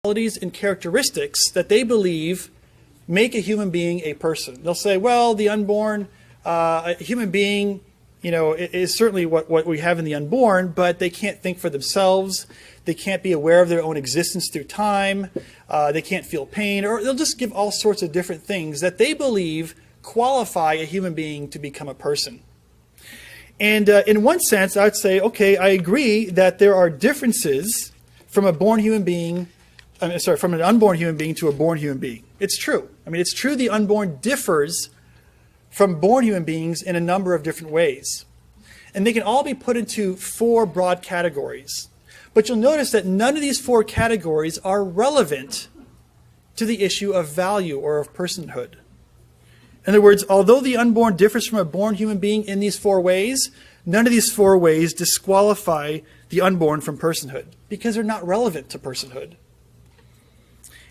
qualities and characteristics that they believe make a human being a person. They'll say, well, the unborn, a human being, is certainly what we have in the unborn, but they can't think for themselves. They can't be aware of their own existence through time. They can't feel pain, or they'll just give all sorts of different things that they believe qualify a human being to become a person. And in one sense, I would say, okay, I agree that there are differences from a born human being, from an unborn human being to a born human being. It's true. It's true the unborn differs from born human beings in a number of different ways. And they can all be put into 4 broad categories. But you'll notice that none of these 4 categories are relevant to the issue of value or of personhood. In other words, although the unborn differs from a born human being in these 4 ways, none of these 4 ways disqualify the unborn from personhood because they're not relevant to personhood.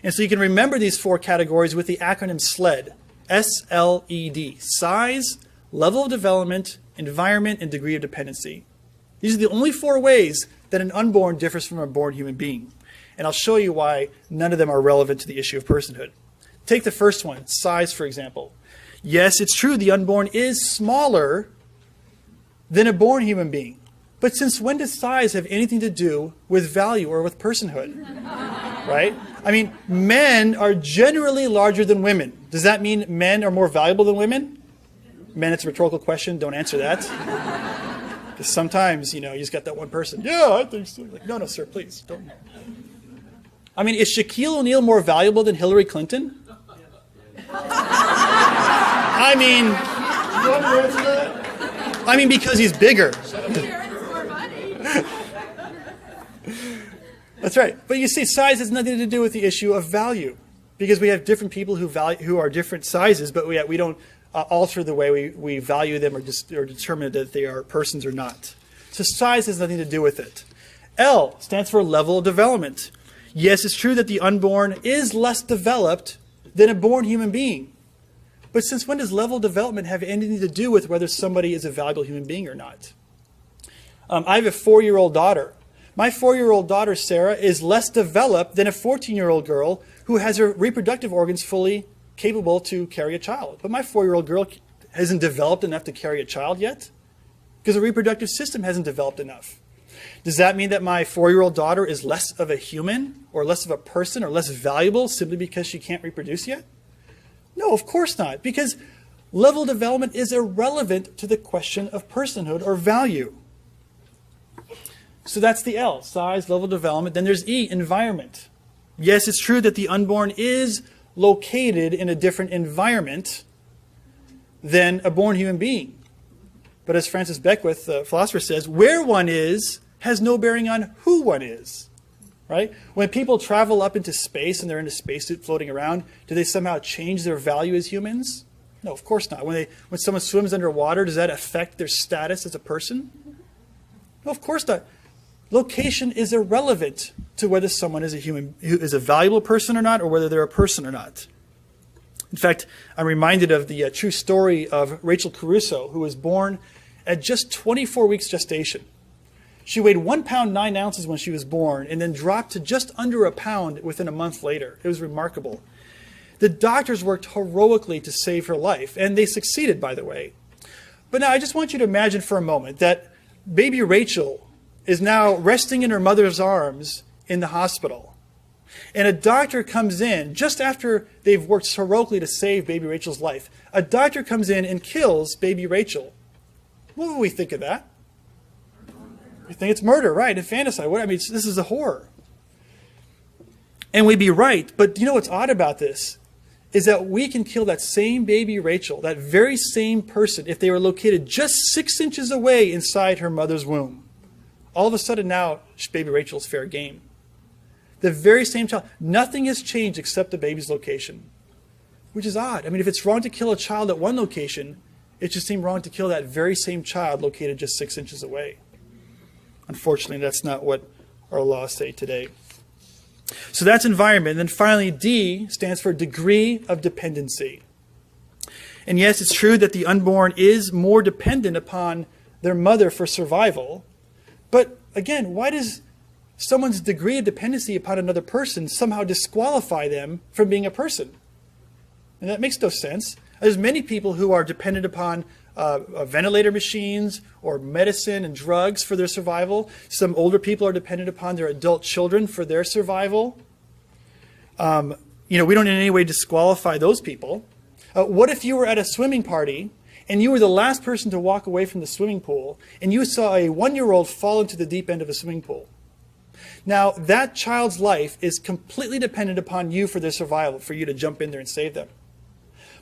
And so you can remember these 4 categories with the acronym SLED, S-L-E-D, size, level of development, environment, and degree of dependency. These are the only 4 ways that an unborn differs from a born human being. And I'll show you why none of them are relevant to the issue of personhood. Take the first one, size, for example. Yes, it's true the unborn is smaller than a born human being. But since when does size have anything to do with value or with personhood? Right? Men are generally larger than women. Does that mean men are more valuable than women? Men, it's a rhetorical question. Don't answer that. Because sometimes, you just got that one person. Yeah, I think so. Like, no, sir, please. Don't. Is Shaquille O'Neal more valuable than Hillary Clinton? Because he's bigger. That's right. But you see, size has nothing to do with the issue of value. Because we have different people who are different sizes, but we don't alter the way we value them or determine that they are persons or not. So size has nothing to do with it. L stands for level of development. Yes, it's true that the unborn is less developed than a born human being. But since when does level of development have anything to do with whether somebody is a valuable human being or not? I have a 4-year-old daughter. My 4-year-old daughter, Sarah, is less developed than a 14-year-old girl who has her reproductive organs fully capable to carry a child. But my 4-year-old girl hasn't developed enough to carry a child yet because the reproductive system hasn't developed enough. Does that mean that my 4-year-old daughter is less of a human or less of a person or less valuable simply because she can't reproduce yet? No, of course not, because level of development is irrelevant to the question of personhood or value. So that's the L, size, level of development. Then there's E, environment. Yes, it's true that the unborn is located in a different environment than a born human being. But as Francis Beckwith, the philosopher, says, where one is has no bearing on who one is. Right? When people travel up into space and they're in a spacesuit floating around, do they somehow change their value as humans? No, of course not. When someone swims underwater, does that affect their status as a person? No, of course not. Location is irrelevant to whether someone is a valuable person or not, or whether they're a person or not. In fact, I'm reminded of the true story of Rachel Caruso, who was born at just 24 weeks gestation. She weighed 1 pound 9 ounces when she was born and then dropped to just under a pound within a month later. It was remarkable. The doctors worked heroically to save her life, and they succeeded, by the way. But now I just want you to imagine for a moment that baby Rachel is now resting in her mother's arms in the hospital. And a doctor comes in, just after they've worked heroically to save baby Rachel's life, a doctor comes in and kills baby Rachel. What would we think of that? We think it's murder, right? Infanticide. This is a horror. And we'd be right. But you know what's odd about this? Is that we can kill that same baby Rachel, that very same person, if they were located just 6 inches away inside her mother's womb. All of a sudden now, baby Rachel's fair game. The very same child. Nothing has changed except the baby's location. Which is odd. If it's wrong to kill a child at one location, it just seemed wrong to kill that very same child located just 6 inches away. Unfortunately, that's not what our laws say today. So that's environment. And then finally, D stands for degree of dependency. And yes, it's true that the unborn is more dependent upon their mother for survival. But again, why does someone's degree of dependency upon another person somehow disqualify them from being a person. And that makes no sense. There's many people who are dependent upon ventilator machines or medicine and drugs for their survival. Some older people are dependent upon their adult children for their survival. We don't in any way disqualify those people. What if you were at a swimming party and you were the last person to walk away from the swimming pool and you saw a 1-year-old fall into the deep end of a swimming pool? Now, that child's life is completely dependent upon you for their survival, for you to jump in there and save them.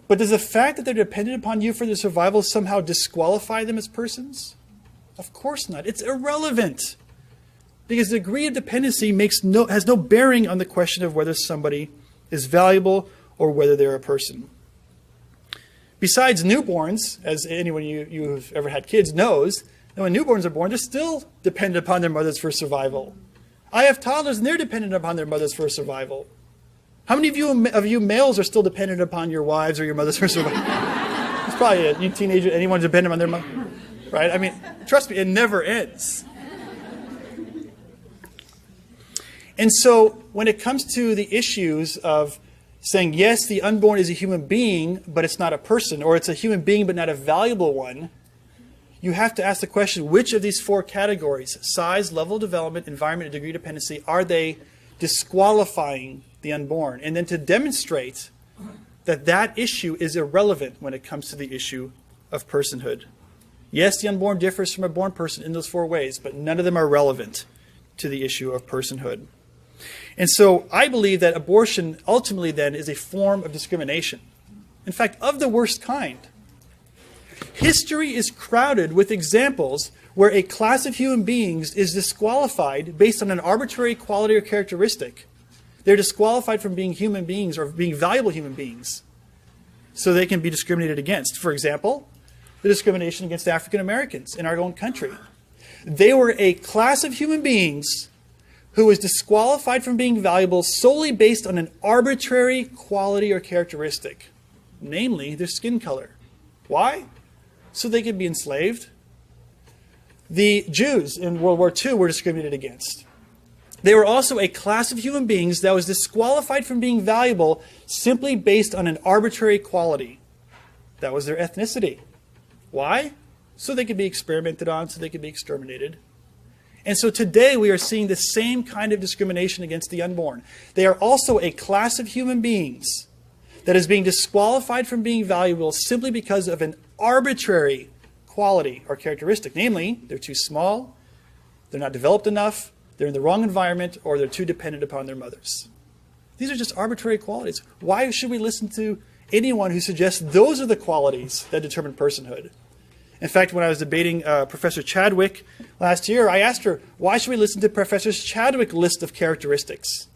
But does the fact that they're dependent upon you for their survival somehow disqualify them as persons? Of course not. It's irrelevant. Because the degree of dependency has no bearing on the question of whether somebody is valuable or whether they're a person. Besides newborns, as anyone who've ever had kids knows, that when newborns are born, they're still dependent upon their mothers for survival. I have toddlers and they're dependent upon their mothers for survival. How many of you males are still dependent upon your wives or your mothers for survival? It's probably you teenager, anyone dependent on their mother, right? I mean, trust me, it never ends. And so when it comes to the issues of saying, yes, the unborn is a human being, but it's not a person, or it's a human being but not a valuable one, you have to ask the question, which of these 4 categories, size, level of development, environment, and degree of dependency, are they disqualifying the unborn? And then to demonstrate that that issue is irrelevant when it comes to the issue of personhood. Yes, the unborn differs from a born person in those 4 ways, but none of them are relevant to the issue of personhood. And so I believe that abortion ultimately then is a form of discrimination. In fact, of the worst kind. History is crowded with examples where a class of human beings is disqualified based on an arbitrary quality or characteristic. They're disqualified from being human beings or being valuable human beings, so they can be discriminated against. For example, the discrimination against African Americans in our own country. They were a class of human beings who was disqualified from being valuable solely based on an arbitrary quality or characteristic, namely their skin color. Why? So they could be enslaved. The Jews in World War II were discriminated against. They were also a class of human beings that was disqualified from being valuable simply based on an arbitrary quality. That was their ethnicity. Why? So they could be experimented on, so they could be exterminated. And so today we are seeing the same kind of discrimination against the unborn. They are also a class of human beings that is being disqualified from being valuable simply because of an arbitrary quality or characteristic. Namely, they're too small, they're not developed enough, they're in the wrong environment, or they're too dependent upon their mothers. These are just arbitrary qualities. Why should we listen to anyone who suggests those are the qualities that determine personhood? In fact, when I was debating Professor Chadwick last year, I asked her, why should we listen to Professor Chadwick's list of characteristics?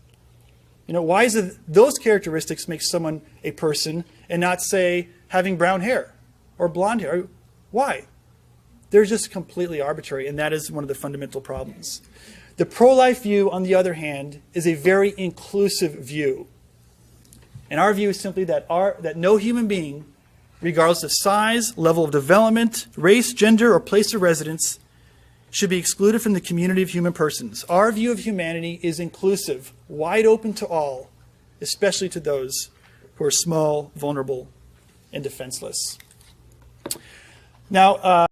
Why is it those characteristics make someone a person and not, say, having brown hair or blonde hair? Why? They're just completely arbitrary, and that is one of the fundamental problems. The pro-life view, on the other hand, is a very inclusive view. And our view is simply that no human being, regardless of size, level of development, race, gender, or place of residence, should be excluded from the community of human persons. Our view of humanity is inclusive, wide open to all, especially to those who are small, vulnerable, and defenseless. Now,